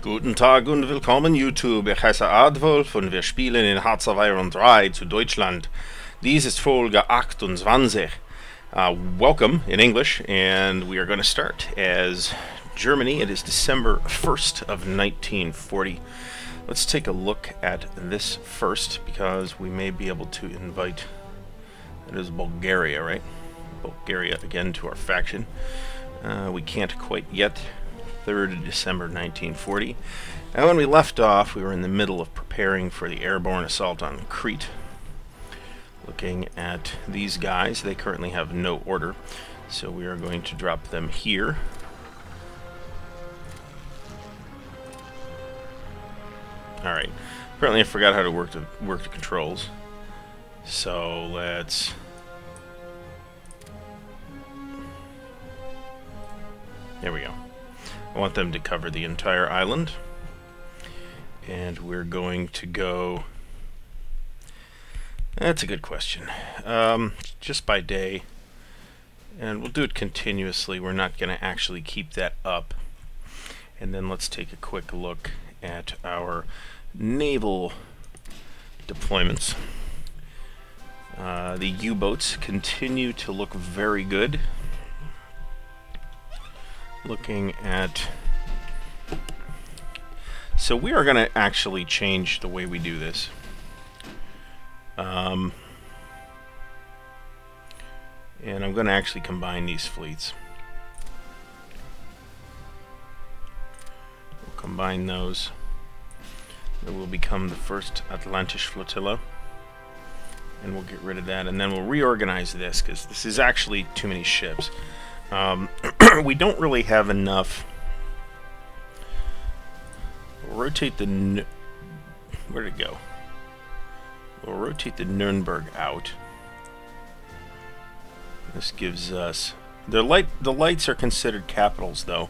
Guten Tag und willkommen YouTube. Ich heiße Ardwulf und wir spielen in Hearts of Iron 3 zu Deutschland. Dies ist Folge 28. Welcome in English, and we are going to start as Germany. It is December 1st of 1940. Let's take a look at this first, because we may be able to invite, it is Bulgaria, right? Bulgaria again to our faction. We can't quite yet. 3rd of December 1940. And when we left off, we were in the middle of preparing for the airborne assault on Crete. Looking at these guys, they currently have no order, so we are going to drop them here. Alright, apparently I forgot how to work the controls. So let's... There we go. I want them to cover the entire island, and we're going to go... That's a good question. Just by day, and we'll do it continuously. We're not going to actually keep that up. And then let's take a quick look at our naval deployments. The U-boats continue to look very good. Looking at... So we are going to actually change the way we do this. And I'm going to actually combine these fleets. We'll combine those. It will become the first Atlantische Flotilla. And we'll get rid of that. And then we'll reorganize this, because this is actually too many ships. We don't really have enough. We'll rotate the... Where'd it go? We'll rotate the Nuremberg out. This gives us... The lights are considered capitals, though.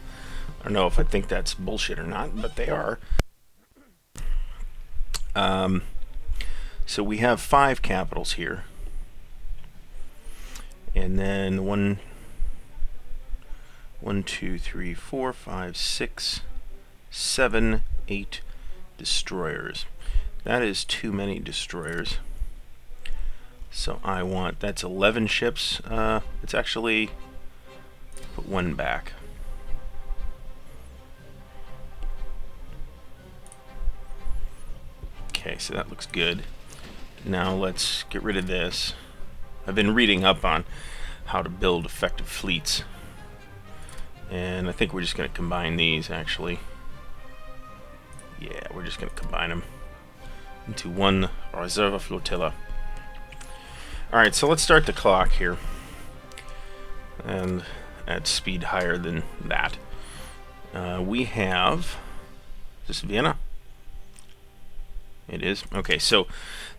I don't know if I think that's bullshit or not, but they are. So we have 5 capitals here. And then 1, 2, 3, 4, 5, 6, 7, 8 destroyers. That is too many destroyers. So I want... That's 11 ships. It's actually... Put 1 back. Okay, so that looks good. Now let's get rid of this. I've been reading up on how to build effective fleets. And I think we're just going to combine these, actually. Yeah, we're just going to combine them into one Reserve Flotilla. Alright, so let's start the clock here. And at speed higher than that. We have... Is this Vienna? It is? Okay, so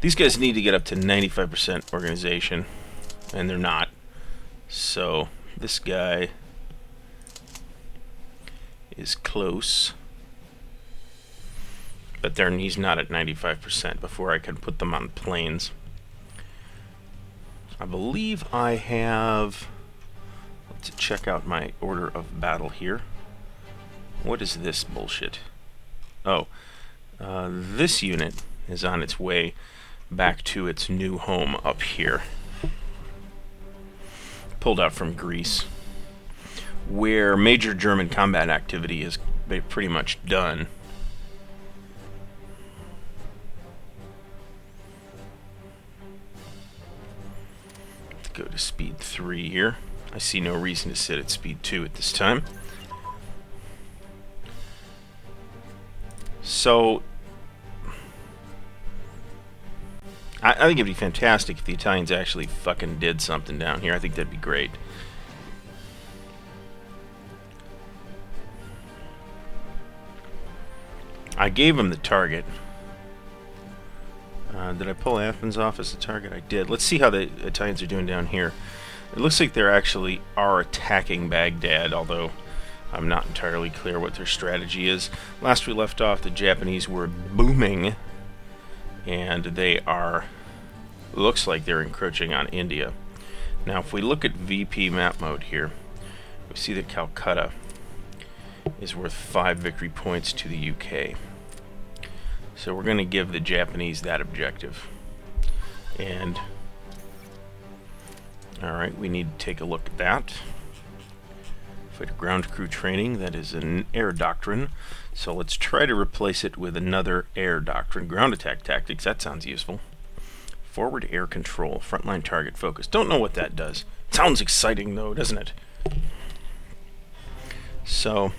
these guys need to get up to 95% organization. And they're not. So this guy is close. But then he's not at 95% before I can put them on planes. I believe I have... Let's check out my order of battle here. What is this bullshit? Oh, this unit is on its way back to its new home up here. Pulled out from Greece, where major German combat activity is pretty much done. Go to speed 3 here. I see no reason to sit at speed 2 at this time. So, I think it'd be fantastic if the Italians actually fucking did something down here. I think that'd be great. I gave them the target. Did I pull Athens off as a target? I did. Let's see how the Italians are doing down here. It looks like they're actually attacking Baghdad, although I'm not entirely clear what their strategy is. Last we left off, the Japanese were booming, and they are... Looks like they're encroaching on India. Now, if we look at VP map mode here, we see that Calcutta is worth 5 victory points to the UK. So we're going to give the Japanese that objective. And alright, we need to take a look at that. Fight ground crew training, that is an air doctrine. So let's try to replace it with another air doctrine. Ground attack tactics, that sounds useful. Forward air control, frontline target focus. Don't know what that does. Sounds exciting though, doesn't it? So,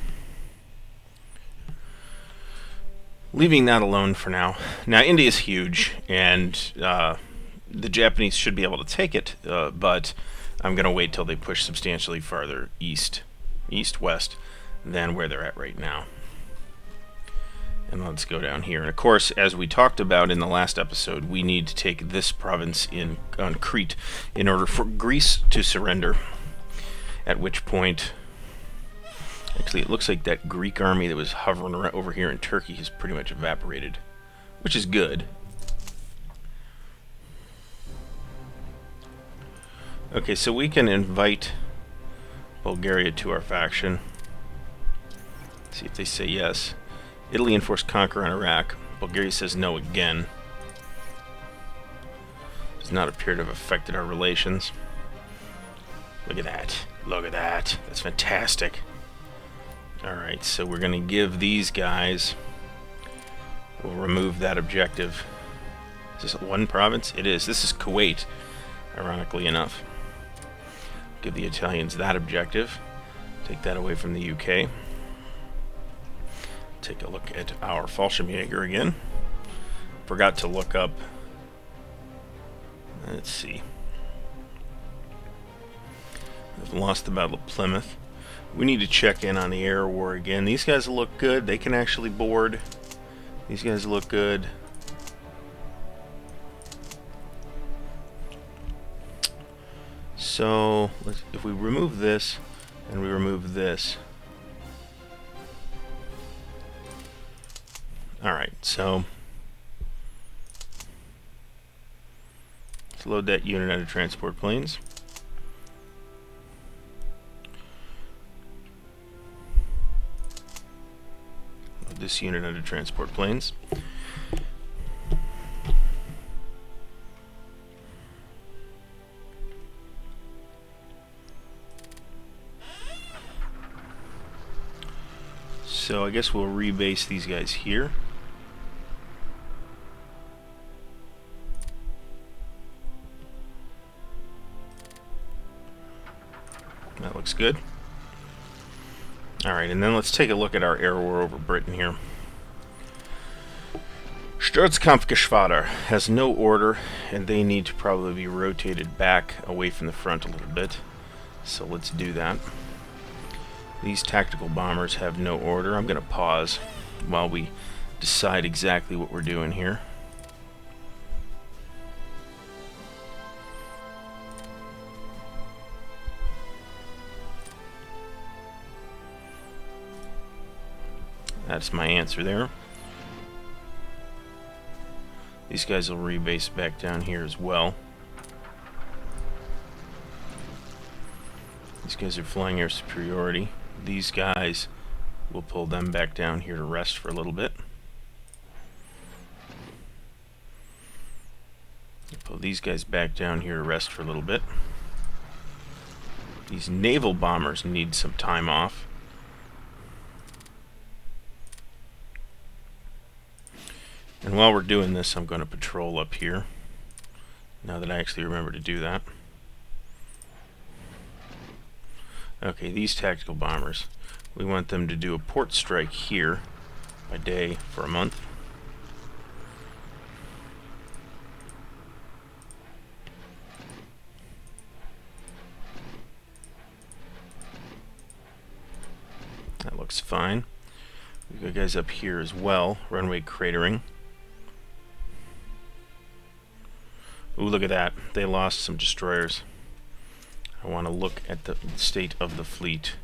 leaving that alone for now. Now, India's huge, and the Japanese should be able to take it, but I'm going to wait till they push substantially farther east-west than where they're at right now. And let's go down here. And of course, as we talked about in the last episode, we need to take this province on Crete in order for Greece to surrender. At which point, actually, it looks like that Greek army that was hovering around over here in Turkey has pretty much evaporated, which is good. Okay, so we can invite Bulgaria to our faction. Let's see if they say yes. Italy enforced conquer on Iraq. Bulgaria says no again. Does not appear to have affected our relations. Look at that. Look at that. That's fantastic. Alright, so we're going to give these guys... We'll remove that objective. Is this one province? It is. This is Kuwait, ironically enough. Give the Italians that objective. Take that away from the UK. Take a look at our Fallschirmjäger again. Forgot to look up... Let's see. I've lost the Battle of Plymouth. We need to check in on the air war again. These guys look good. They can actually board. These guys look good. So, if we remove this and we remove this... Alright, so let's load that unit out of transport planes. Load this unit out of transport planes. So I guess we'll rebase these guys here. That looks good. Alright, and then let's take a look at our air war over Britain here. Sturzkampfgeschwader has no order, and they need to probably be rotated back away from the front a little bit. So let's do that. These tactical bombers have no order. I'm going to pause while we decide exactly what we're doing here. That's my answer there. These guys will rebase back down here as well. These guys are flying air superiority. These guys, we'll pull them back down here to rest for a little bit. Pull these guys back down here to rest for a little bit. These naval bombers need some time off. And while we're doing this, I'm going to patrol up here, now that I actually remember to do that. Okay, these tactical bombers, we want them to do a port strike here by day for a month. That looks fine. We've got guys up here as well, runway cratering. Ooh, look at that. They lost some destroyers. I want to look at the state of the fleet.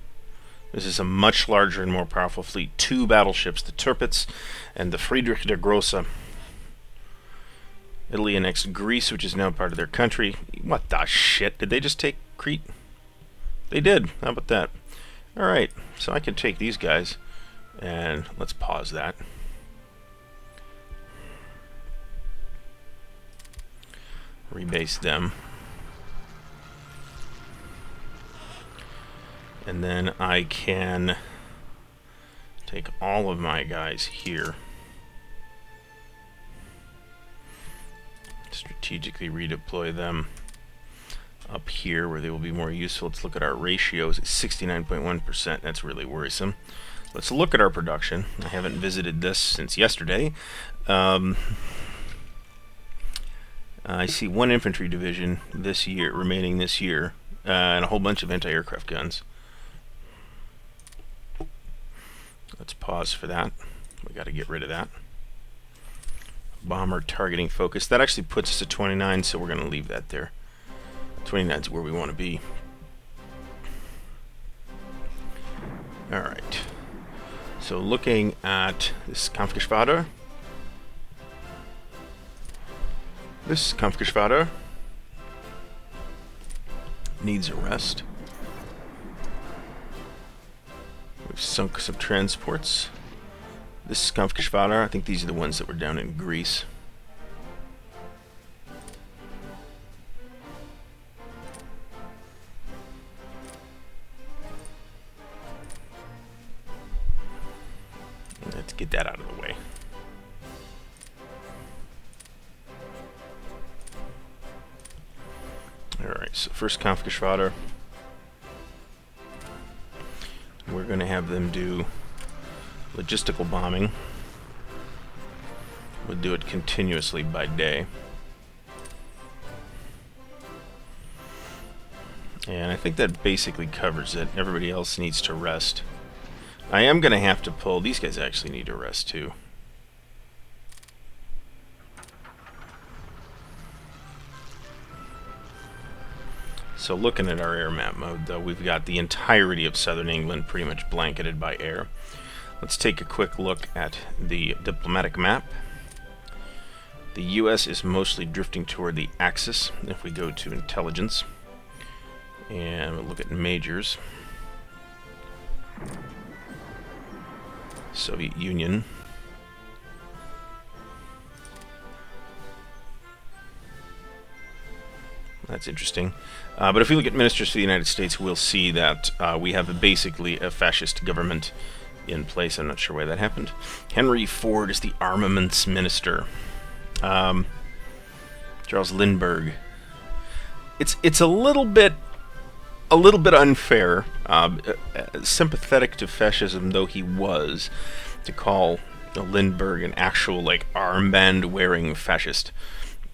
This is a much larger and more powerful fleet. 2 battleships, the Tirpitz and the Friedrich der Grosse. Italy annexed Greece, which is now part of their country. What the shit? Did they just take Crete? They did. How about that? Alright, so I can take these guys, and let's pause that. Rebase them. And then I can take all of my guys here. Strategically redeploy them up here where they will be more useful. Let's look at our ratios. It's 69.1%. That's really worrisome. Let's look at our production. I haven't visited this since yesterday. I see one infantry division this year remaining this year, and a whole bunch of anti-aircraft guns. Let's pause for that. We got to get rid of that. Bomber targeting focus. That actually puts us at 29, so we're going to leave that there. 29 is where we want to be. Alright. So looking at this Kampfgeschwader. This Kampfgeschwader needs a rest. We've sunk some transports. This is Kampfgeschwader. I think these are the ones that were down in Greece. Let's get that out of the way. Alright, so first Kampfgeschwader. We're going to have them do logistical bombing. We'll do it continuously by day. And I think that basically covers it. Everybody else needs to rest. I am going to have to pull... These guys actually need to rest too. So looking at our air map mode, though, we've got the entirety of southern England pretty much blanketed by air. Let's take a quick look at the diplomatic map. The US is mostly drifting toward the Axis. If we go to intelligence and we'll look at majors, Soviet Union. That's interesting. But if we look at ministers for the United States, we'll see that we have basically a fascist government in place. I'm not sure why that happened. Henry Ford is the armaments minister. Charles Lindbergh. It's a little bit unfair, sympathetic to fascism though he was, to call Lindbergh an actual like armband wearing fascist.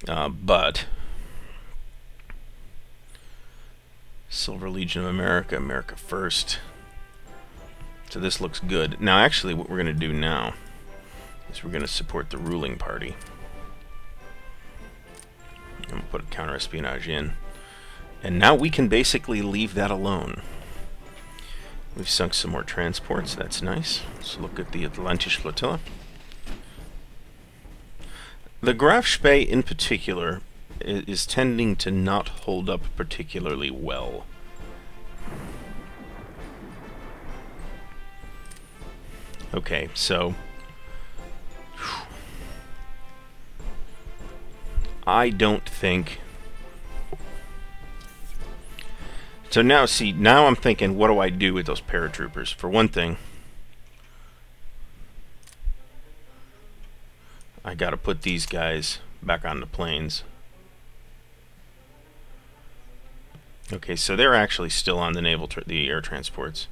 But Silver Legion of America, America First. So this looks good. Now actually what we're going to do now is we're going to support the ruling party. I'm going to put counter-espionage in. And now we can basically leave that alone. We've sunk some more transports. That's nice. Let's look at the Atlantische Flotilla. The Graf Spee in particular is tending to not hold up particularly well. Okay, so I don't think... So now, see, now I'm thinking, what do I do with those paratroopers? For one thing, I gotta put these guys back on the planes. Okay, so they're actually still on the the air transports.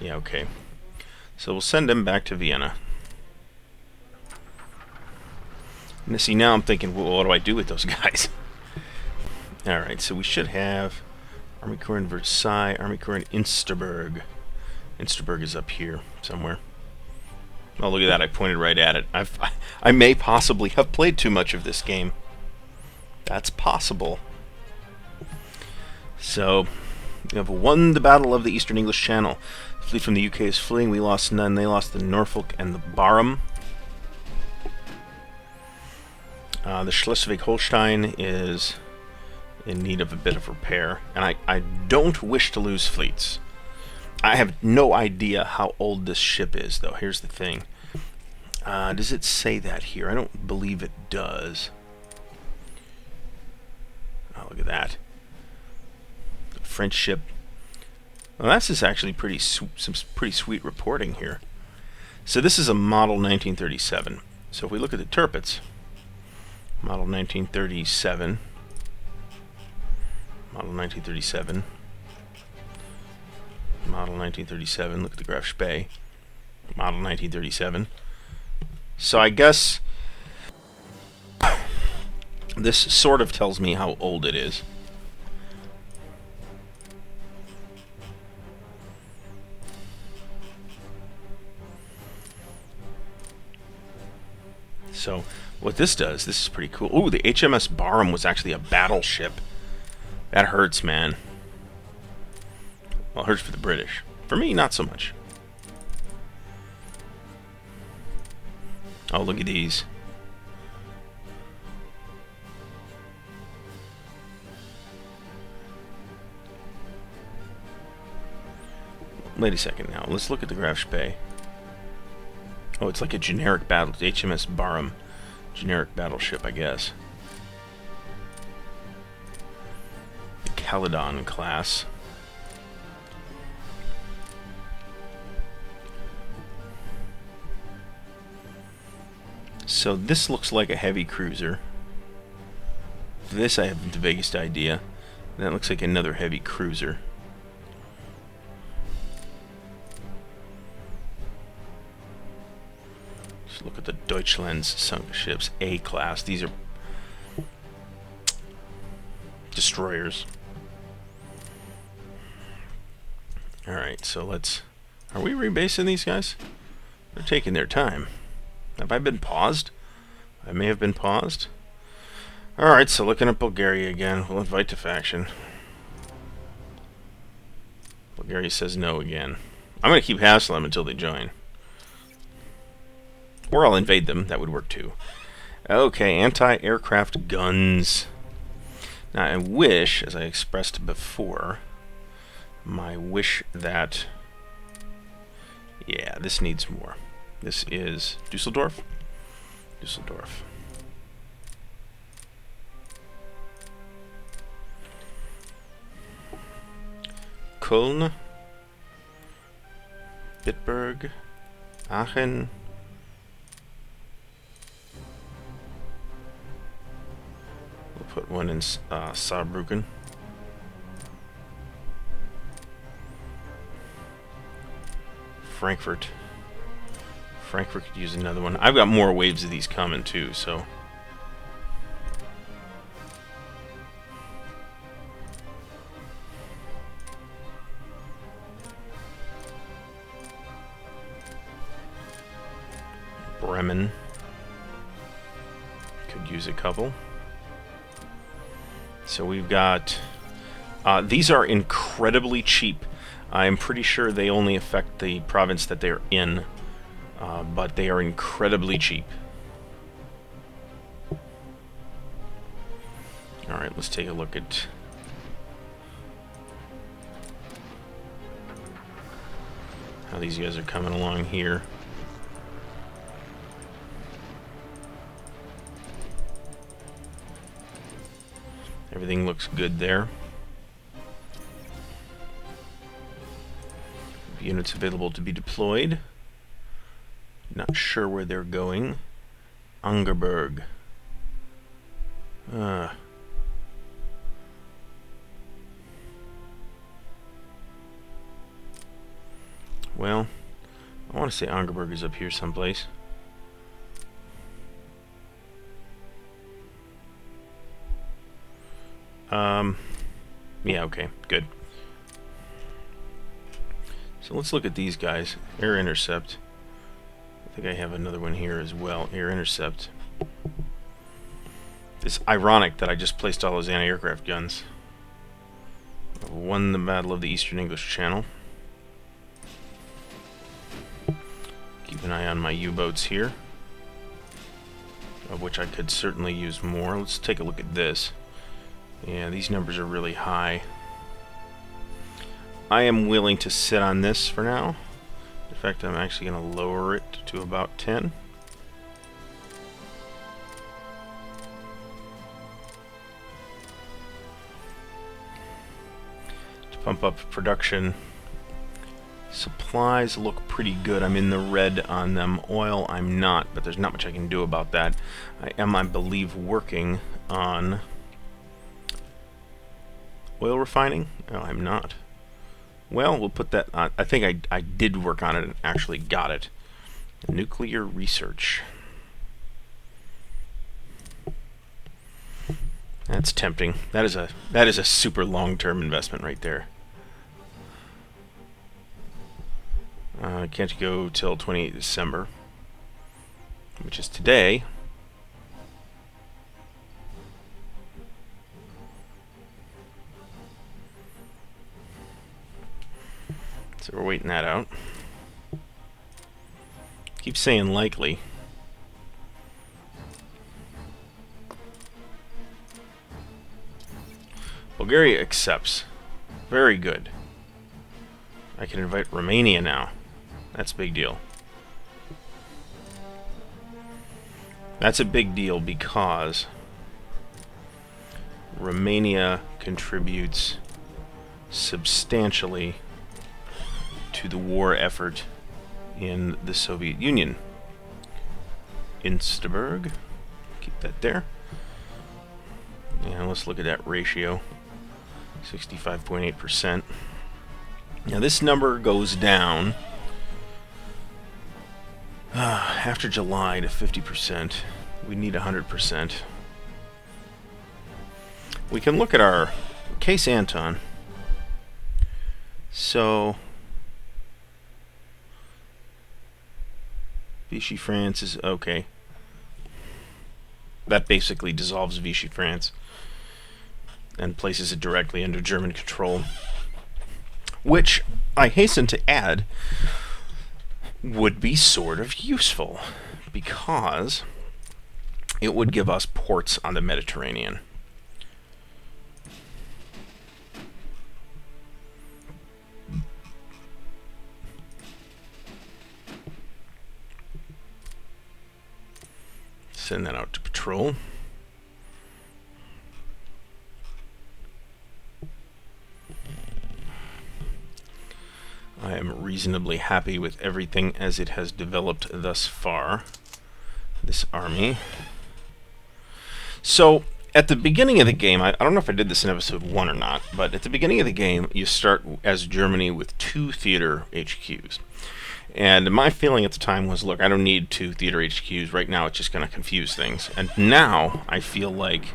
Yeah, okay. So we'll send them back to Vienna. And see, now I'm thinking, well, what do I do with those guys? Alright, so we should have Army Corps in Versailles, Army Corps in Insterburg. Insterburg is up here somewhere. Oh, look at that, I pointed right at it. I may possibly have played too much of this game. That's possible. So, we have won the Battle of the Eastern English Channel. The fleet from the UK is fleeing. We lost none. They lost the Norfolk and the Barham. The Schleswig-Holstein is in need of a bit of repair. And I don't wish to lose fleets. I have no idea how old this ship is, though. Here's the thing. Does it say that here? I don't believe it does. Oh, look at that. French ship. Well, this is actually some pretty sweet reporting here. So this is a model 1937. So if we look at the turrets, model 1937, model 1937, model 1937. Look at the Graf Spee, model 1937. So I guess this sort of tells me how old it is. So what this does, this is pretty cool. Ooh, the HMS Barham was actually a battleship. That hurts, man. Well, it hurts for the British. For me, not so much. Oh, look at these. Wait a second now. Let's look at the Graf Spee. Oh, it's like a generic battle. HMS Barham. Generic battleship, I guess. The Caledon class. So this looks like a heavy cruiser. This I haven't the vaguest idea. That looks like another heavy cruiser. Just look at the Deutschland's sunk ships. A class. These are destroyers. Alright, so let's... Are we rebasing these guys? They're taking their time. Have I been paused? I may have been paused. Alright, so looking at Bulgaria again. We'll invite to faction. Bulgaria says no again. I'm going to keep hassling them until they join. Or I'll invade them. That would work too. Okay, anti-aircraft guns. Now, I wish, as I expressed before, my wish that... Yeah, this needs more. This is Dusseldorf. Dusseldorf. Köln. Bitburg. Aachen. We'll put one in Saarbrücken. Frankfurt. Frankfurt could use another one. I've got more waves of these coming too, so... Bremen. Could use a couple. So we've got... these are incredibly cheap. I'm pretty sure they only affect the province that they're in. But they are incredibly cheap. Alright, let's take a look at... how these guys are coming along here. Everything looks good there. Units available to be deployed. Not sure where they're going. Angerburg. Well, I want to say Angerburg is up here someplace. Yeah, okay, good. So let's look at these guys. Air intercept. I think I have another one here as well. Air intercept. It's ironic that I just placed all those anti-aircraft guns. I've won the Battle of the Eastern English Channel. Keep an eye on my U-boats here, of which I could certainly use more. Let's take a look at this. Yeah, these numbers are really high. I am willing to sit on this for now. In fact, I'm actually going to lower it to about 10. To pump up production. Supplies look pretty good. I'm in the red on them. Oil, I'm not, but there's not much I can do about that. I am, I believe, working on oil refining. No, I'm not. Well, we'll put that on. I think I did work on it and actually got it. Nuclear research. That's tempting. That is a super long-term investment right there. Can't go till 28 December, which is today. So we're waiting that out. Keep saying likely. Bulgaria accepts. Very good. I can invite Romania now. That's a big deal. That's a big deal because Romania contributes substantially to the war effort in the Soviet Union. Insterburg, keep that there. And let's look at that ratio, 65.8%. Now this number goes down after July to 50%. We need 100%. We can look at our case Anton. So Vichy France is okay. That basically dissolves Vichy France and places it directly under German control, which I hasten to add would be sort of useful because it would give us ports on the Mediterranean. Send that out to patrol. I am reasonably happy with everything as it has developed thus far, this army. So, at the beginning of the game, I don't know if I did this in episode 1 or not, but at the beginning of the game, you start as Germany with 2 theater HQs. And my feeling at the time was, look, I don't need 2 theater HQs. Right now, it's just going to confuse things. And now, I feel like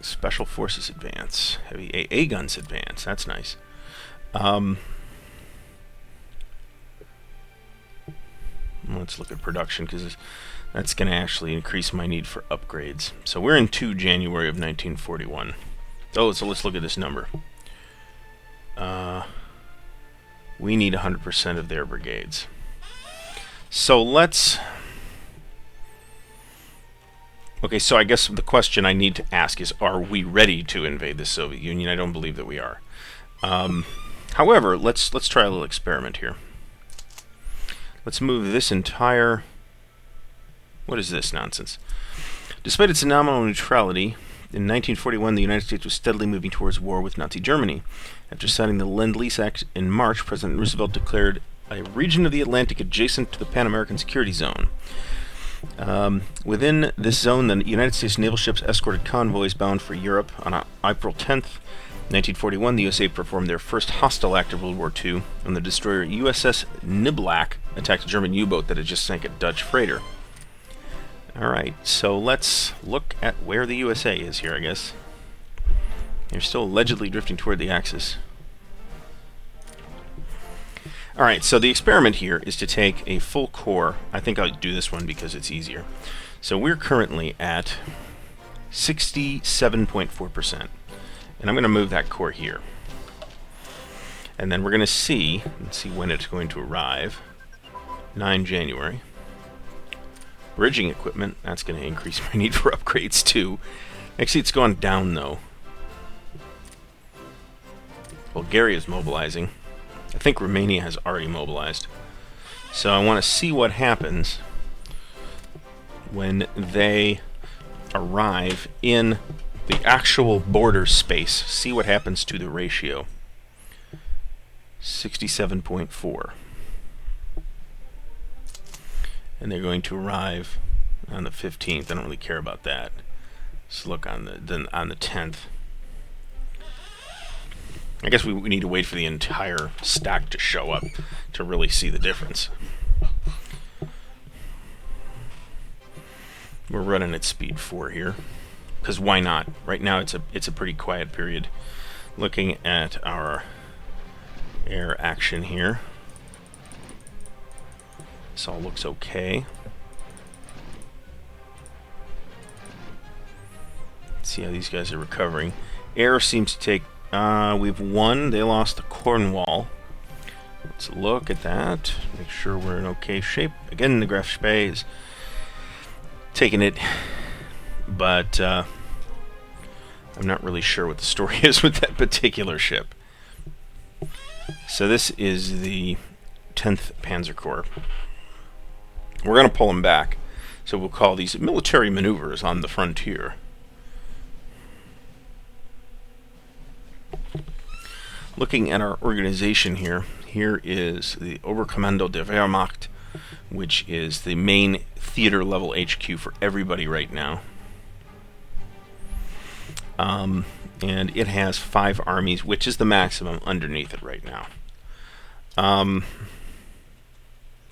Special Forces advance. Heavy AA guns advance. That's nice. Let's look at production, because that's going to actually increase my need for upgrades. So we're in January of 1941. Oh, so let's look at this number. We need 100% of their brigades. So let's... Okay, so I guess the question I need to ask is, are we ready to invade the Soviet Union? I don't believe that we are. However, let's try a little experiment here. Let's move this entire... What is this nonsense? Despite its nominal neutrality, in 1941 the United States was steadily moving towards war with Nazi Germany. After signing the Lend-Lease Act in March, President Roosevelt declared a region of the Atlantic adjacent to the Pan-American Security Zone. Within this zone, the United States naval ships escorted convoys bound for Europe. On April 10th, 1941, the USA performed their first hostile act of World War II when the destroyer USS Niblack attacked a German U-boat that had just sank a Dutch freighter. Alright, so let's look at where the USA is here, I guess. They're still allegedly drifting toward the Axis. Alright, so the experiment here is to take a full core. I think I'll do this one because it's easier. So we're currently at 67.4%. And I'm going to move that core here. And then we're going to see, let's see when it's going to arrive. 9 January. Bridging equipment, that's going to increase my need for upgrades too. Actually, it's gone down though. Bulgaria is mobilizing. I think Romania has already mobilized. So I want to see what happens when they arrive in the actual border space. See what happens to the ratio. 67.4. And they're going to arrive on the 15th. I don't really care about that. Let's look on the 10th. I guess we need to wait for the entire stack to show up to really see the difference. We're running at speed 4 here, because why not? Right now it's a pretty quiet period. Looking at our air action here, this all looks okay. Let's see how these guys are recovering. Air seems to take. We've won. They lost to Cornwall. Let's look at that. Make sure we're in okay shape. Again, the Graf Spee is taking it, but I'm not really sure what the story is with that particular ship. So this is the 10th Panzer Corps. We're going to pull them back. So we'll call these military maneuvers on the frontier. Looking at our organization here, here is the Oberkommando der Wehrmacht, which is the main theater level HQ for everybody right now. And it has 5 armies, which is the maximum underneath it right now.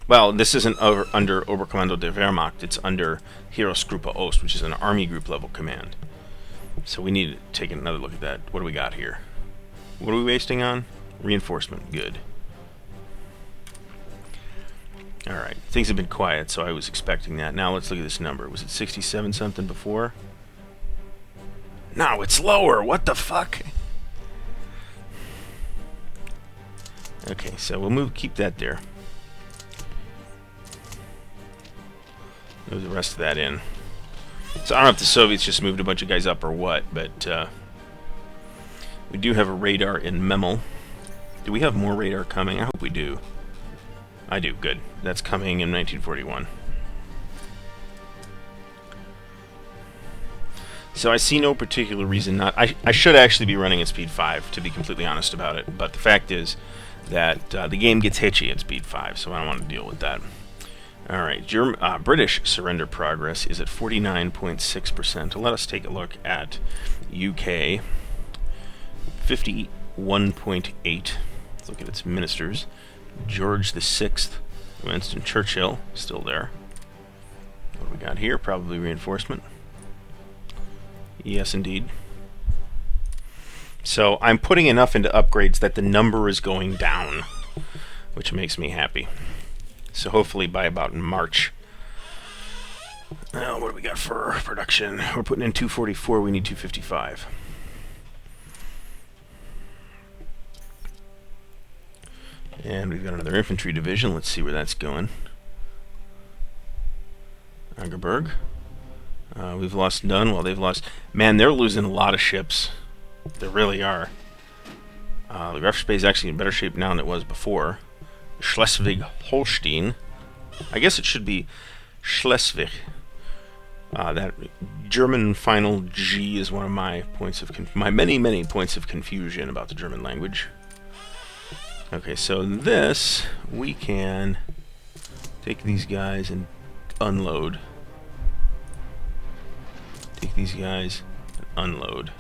Well, this isn't under Oberkommando der Wehrmacht, it's under Heeresgruppe Ost, which is an army group level command. So we need to take another look at that. What do we got here? What are we wasting on? Reinforcement. Good. Alright, things have been quiet, so I was expecting that. Now let's look at this number. Was it 67 something before? No, it's lower! What the fuck? Okay, so we'll keep that there. Move the rest of that in. So I don't know if the Soviets just moved a bunch of guys up or what, but we do have a radar in Memel. Do we have more radar coming? I hope we do. I do, good. That's coming in 1941. So I see no particular reason not... I should actually be running at speed 5, to be completely honest about it, but the fact is that the game gets hitchy at speed 5, so I don't want to deal with that. Alright, British surrender progress is at 49.6%. Let us take a look at UK. 51.8. Let's look at its ministers. George VI, Winston Churchill, still there. What do we got here? Probably reinforcement. Yes, indeed. So I'm putting enough into upgrades that the number is going down, which makes me happy. So hopefully by about March. Now, what do we got for production? We're putting in 244, we need 255. And we've got another infantry division. Let's see where that's going. Angerberg. We've lost none. Well, they've lost... Man, they're losing a lot of ships. They really are. The Graf Spee is actually in better shape now than it was before. Schleswig-Holstein. I guess it should be Schleswig. That German final G is one of my points of my many points of confusion about the German language. Okay, so this we can take these guys and unload. Take these guys and unload.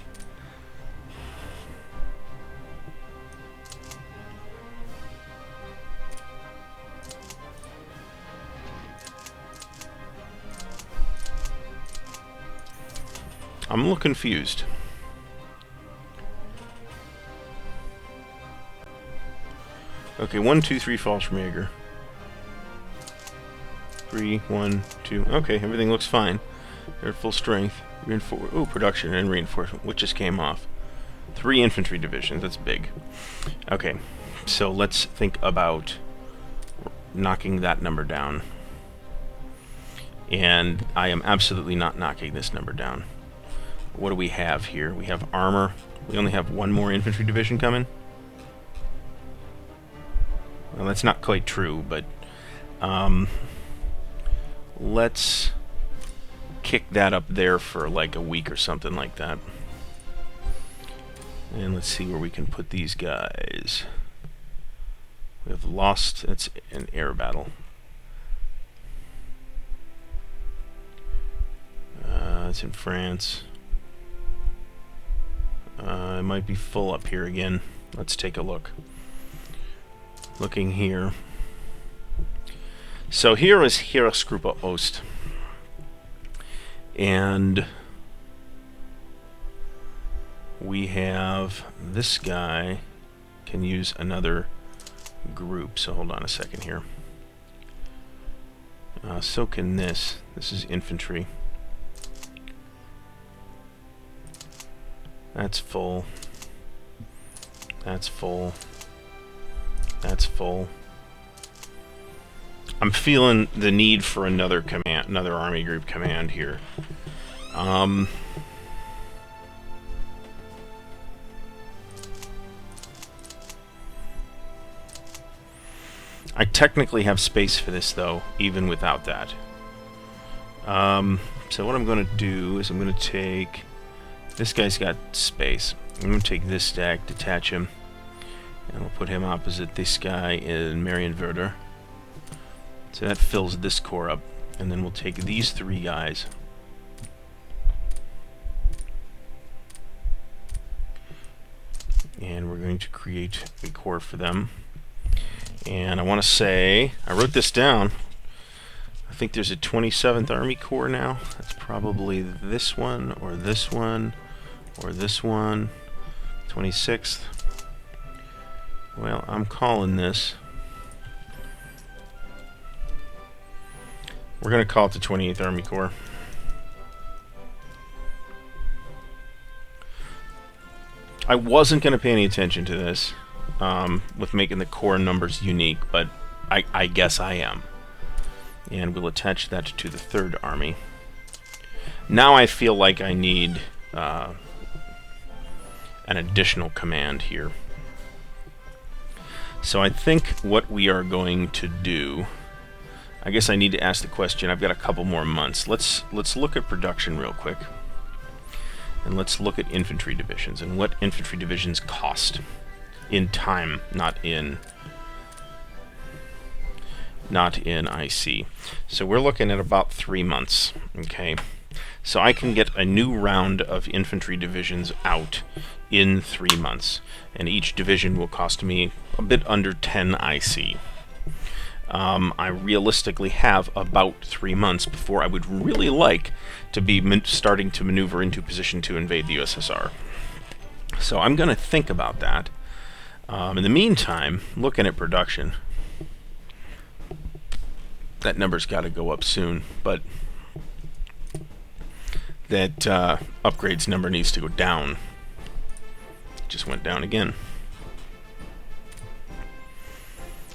I'm a little confused. Okay, 1, 2, 3 Fallschirmjäger. 3, 1, 2. Okay, everything looks fine. They're at full strength. Production and reinforcement, which just came off. 3 infantry divisions, that's big. Okay, so let's think about knocking that number down. And I am absolutely not knocking this number down. What do we have here? We have armor. We only have 1 more infantry division coming. Well, that's not quite true, but let's kick that up there for like a week or something like that. And let's see where we can put these guys. We have lost. It's an air battle. It's in France. It might be full up here again. Let's take a look. Looking here. So here is Heeresgruppe Ost. And we have this guy can use another group. So hold on a second here. So can this. This is infantry. That's full. That's full. That's full. I'm feeling the need for another command, another army group command here. I technically have space for this, though, even without that. So what I'm going to do is I'm going to take... This guy's got space. I'm going to take this stack, detach him, and we'll put him opposite this guy in Marienwerder. So that fills this core up. And then we'll take these three guys. And we're going to create a core for them. And I want to say, I wrote this down. I think there's a 27th Army Corps now. That's probably this one, or this one, or this one. 26th. Well, I'm calling this. We're going to call it the 28th Army Corps. I wasn't going to pay any attention to this with making the corps numbers unique, but I guess I am. And we'll attach that to the 3rd Army. Now I feel like I need an additional command here. So I think what we are going to do... I guess I need to ask the question. I've got a couple more months. Let's look at production real quick. And let's look at infantry divisions and what infantry divisions cost in time, not in IC. So we're looking at about 3 months, okay? So I can get a new round of infantry divisions out in 3 months, and each division will cost me a bit under 10 IC. I realistically have about 3 months before I would really like to be starting to maneuver into position to invade the USSR. So I'm going to think about that. In the meantime, looking at production, that number's got to go up soon, but that upgrades number needs to go down. It just went down again.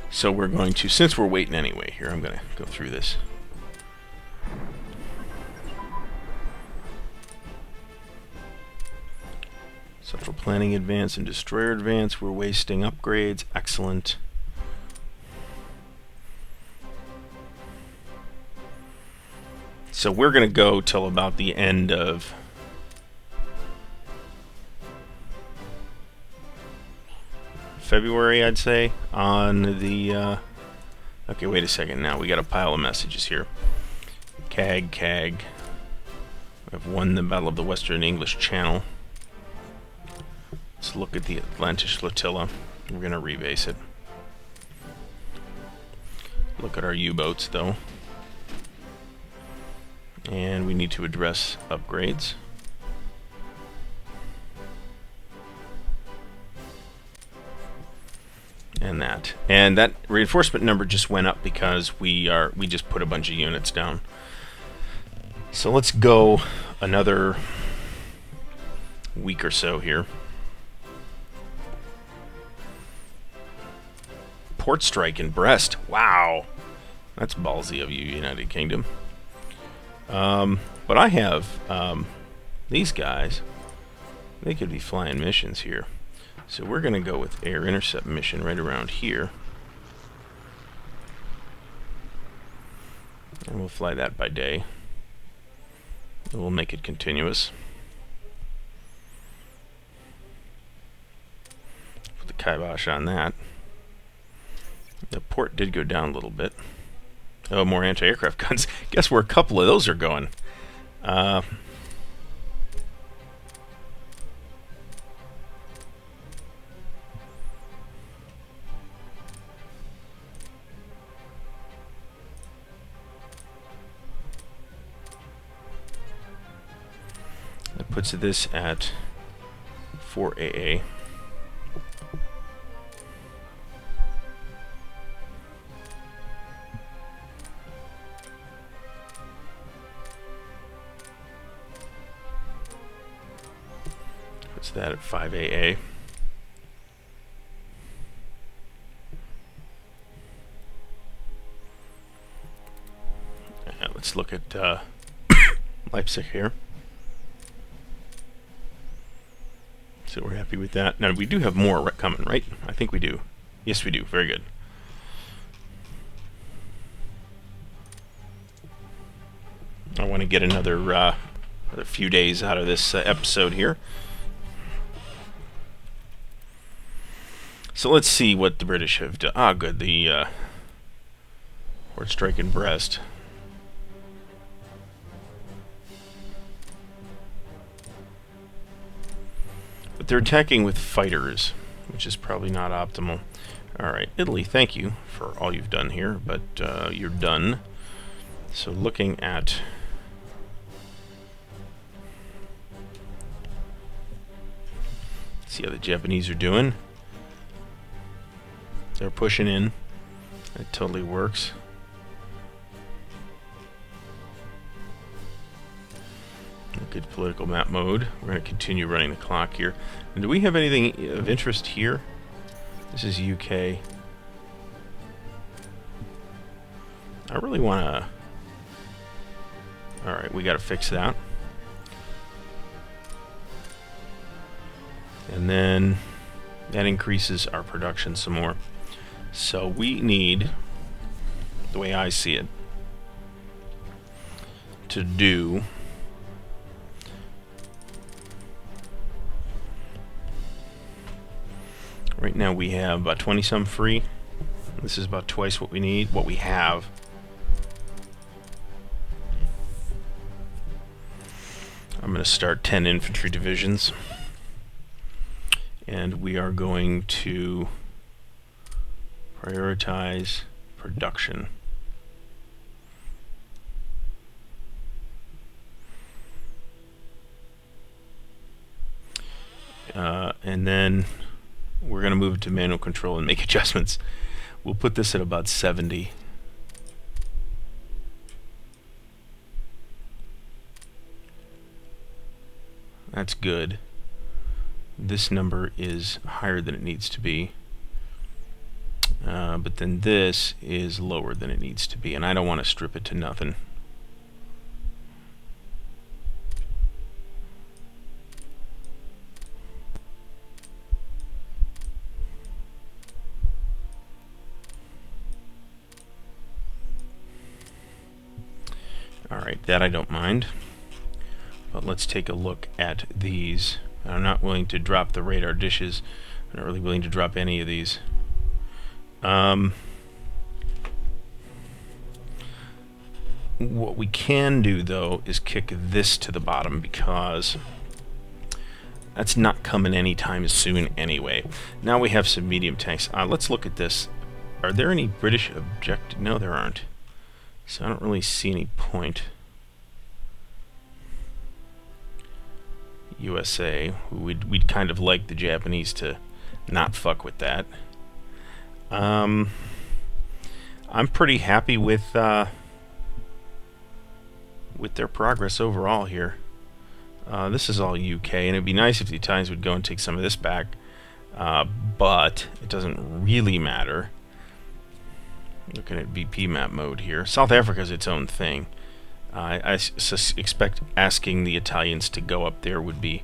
So we're going to, since we're waiting anyway here, I'm going to go through this. So for planning advance and destroyer advance, we're wasting upgrades. Excellent. So we're going to go till about the end of February, I'd say, on the... okay, wait a second now. We got a pile of messages here. CAG. I've won the Battle of the Western English Channel. Let's look at the Atlantis Flotilla. We're going to rebase it. Look at our U-boats, though. And we need to address upgrades. And that reinforcement number just went up because we just put a bunch of units down. So let's go another week or so here. Port strike in Brest. Wow, that's ballsy of you, United Kingdom. But I have these guys. They could be flying missions here. So we're going to go with air intercept mission right around here. And we'll fly that by day. And we'll make it continuous. Put the kibosh on that. The port did go down a little bit. Oh, more anti-aircraft guns. Guess where a couple of those are going. That puts this at 4 AA. Puts that at 5 AA. Let's look at Leipzig here. So we're happy with that. Now we do have more coming, right? I think we do. Yes, we do. Very good. I want to get another few days out of this episode here. So let's see what the British have done. Ah, good. The port strike in Brest. But they're attacking with fighters, which is probably not optimal. Alright, Italy, thank you for all you've done here, but you're done. So looking at... see how the Japanese are doing. They're pushing in. It totally works. Good political map mode. We're going to continue running the clock here. And do we have anything of interest here? This is UK. I really want to... Alright, we got to fix that. And then that increases our production some more. So we need, the way I see it, to do... Right now we have about 20-some free. This is about twice what we need, what we have. I'm going to start 10 infantry divisions. And we are going to prioritize production. And then we're going to move it to manual control and make adjustments. We'll put this at about 70. That's good. This number is higher than it needs to be. But then this is lower than it needs to be, and I don't want to strip it to nothing. Alright, that I don't mind. But let's take a look at these. I'm not willing to drop the radar dishes. I'm not really willing to drop any of these. What we can do, though, is kick this to the bottom, because that's not coming anytime soon anyway. Now we have some medium tanks. Let's look at this. Are there any British objectives? No, there aren't. So I don't really see any point. USA, we'd kind of like the Japanese to not fuck with that. I'm pretty happy with their progress overall here. This is all UK, and it'd be nice if the Italians would go and take some of this back, but it doesn't really matter. Looking at BP map mode here. South Africa is its own thing. I expect asking the Italians to go up there would be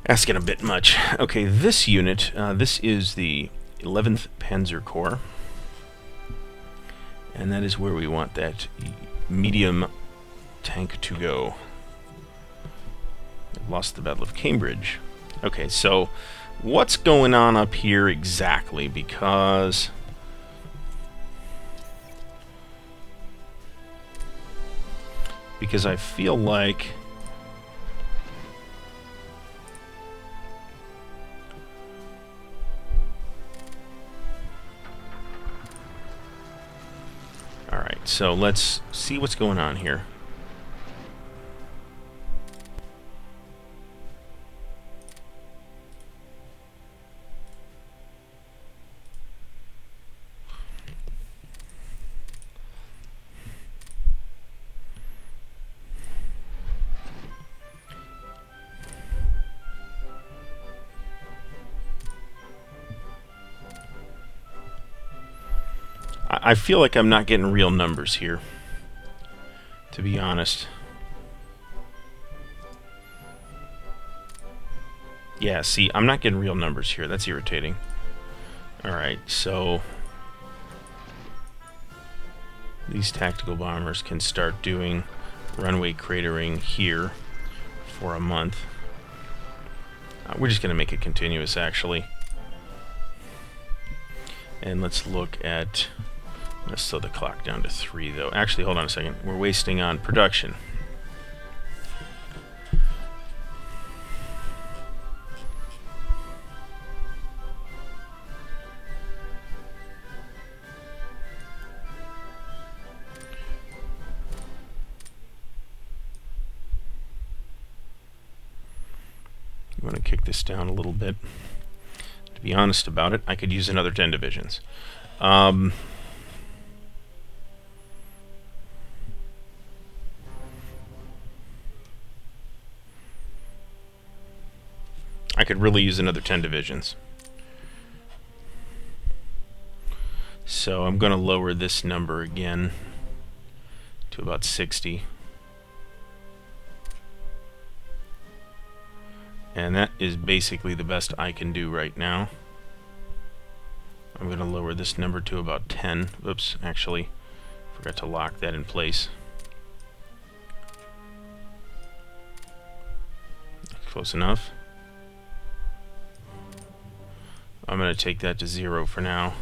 asking a bit much. Okay, this unit, this is the 11th Panzer Corps. And that is where we want that medium tank to go. I've lost the Battle of Cambridge. Okay, so what's going on up here exactly? Because I feel like alright, so let's see what's going on here. I feel like I'm not getting real numbers here, to be honest. Yeah, see, I'm not getting real numbers here. That's irritating. Alright, so these tactical bombers can start doing runway cratering here for a month. We're just going to make it continuous, actually. And let's look at... Let's slow the clock down to 3, though. Actually, hold on a second. We're wasting on production. I'm going to kick this down a little bit. To be honest about it, I could use another 10 divisions. I could really use another 10 divisions. So I'm going to lower this number again to about 60. And that is basically the best I can do right now. I'm going to lower this number to about 10. Oops, actually, forgot to lock that in place. Close enough. I'm going to take that to 0 for now.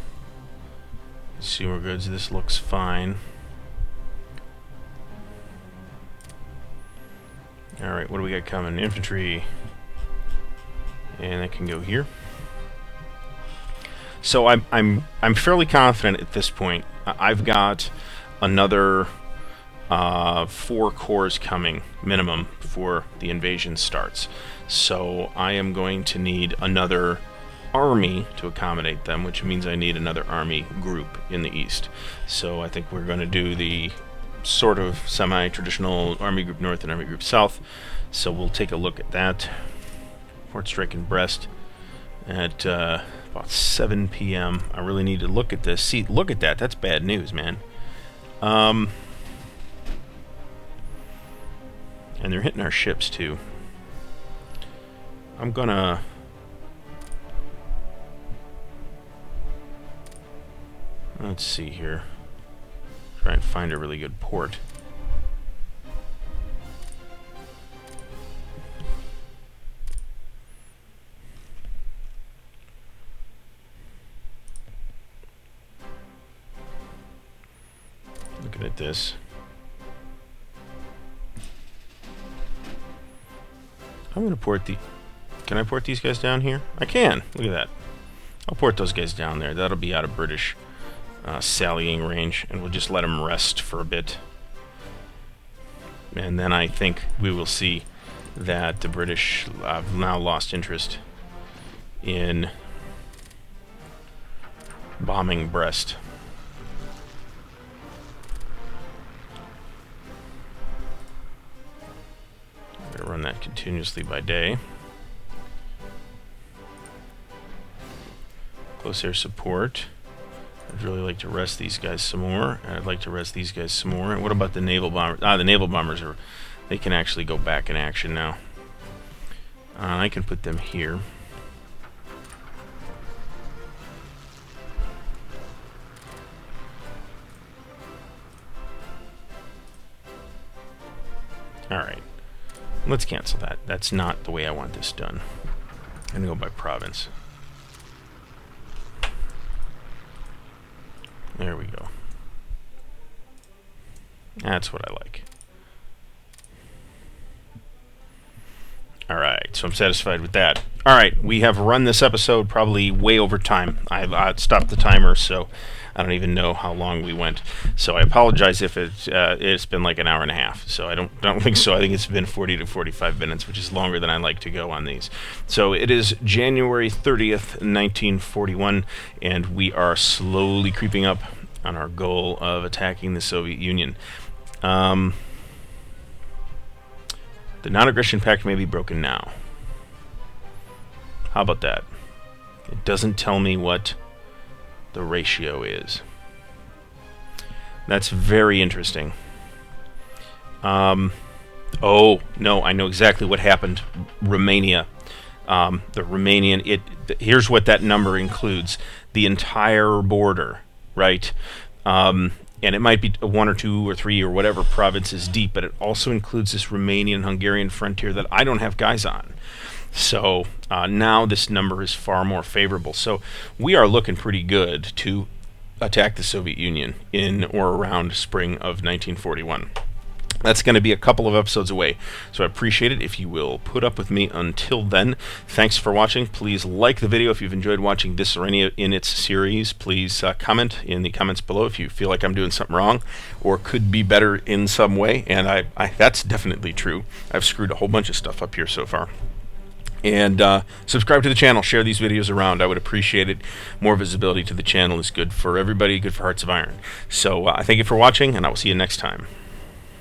Consumer goods, this looks fine. Alright, what do we got coming? Infantry. And that can go here. So I'm fairly confident at this point. I've got another 4 corps coming minimum before the invasion starts. So I am going to need another army to accommodate them, which means I need another army group in the east. So I think we're going to do the sort of semi-traditional Army Group North and Army Group South. So we'll take a look at that. Fort Strike in Brest at about 7 p.m. I really need to look at this. See, look at that. That's bad news, man. And they're hitting our ships, too. I'm gonna... Let's see here. Try and find a really good port. Looking at this. I'm gonna port the... Can I port these guys down here? I can! Look at that. I'll port those guys down there. That'll be out of British sallying range, and we'll just let them rest for a bit. And then I think we will see that the British have now lost interest in bombing Brest. I'm going to run that continuously by day. Close air support. I'd really like to rest these guys some more, and I'd like to rest these guys some more. And what about the naval bombers? The naval bombers are... They can actually go back in action now. I can put them here. Alright. Let's cancel that. That's not the way I want this done. I'm going to go by province. There we go. That's what I like. Alright, so I'm satisfied with that. Alright, we have run this episode probably way over time. I stopped the timer, so I don't even know how long we went. So I apologize if it's been like an hour and a half. So I don't think so. I think it's been 40 to 45 minutes, which is longer than I like to go on these. So it is January 30th, 1941, and we are slowly creeping up on our goal of attacking the Soviet Union. The non-aggression pact may be broken now. How about that? It doesn't tell me what the ratio is. That's very interesting. Oh, no, I know exactly what happened. Romania. The Romanian... here's what that number includes. The entire border, right? And it might be 1 or 2 or 3 or whatever provinces deep, but it also includes this Romanian-Hungarian frontier that I don't have guys on. So now this number is far more favorable. So we are looking pretty good to attack the Soviet Union in or around spring of 1941. That's going to be a couple of episodes away, so I appreciate it if you will put up with me until then. Thanks for watching. Please like the video if you've enjoyed watching this or any in its series. Please comment in the comments below if you feel like I'm doing something wrong or could be better in some way, and I that's definitely true. I've screwed a whole bunch of stuff up here so far. And subscribe to the channel, share these videos around. I would appreciate it. More visibility to the channel is good for everybody, good for Hearts of Iron. So I thank you for watching, and I will see you next time.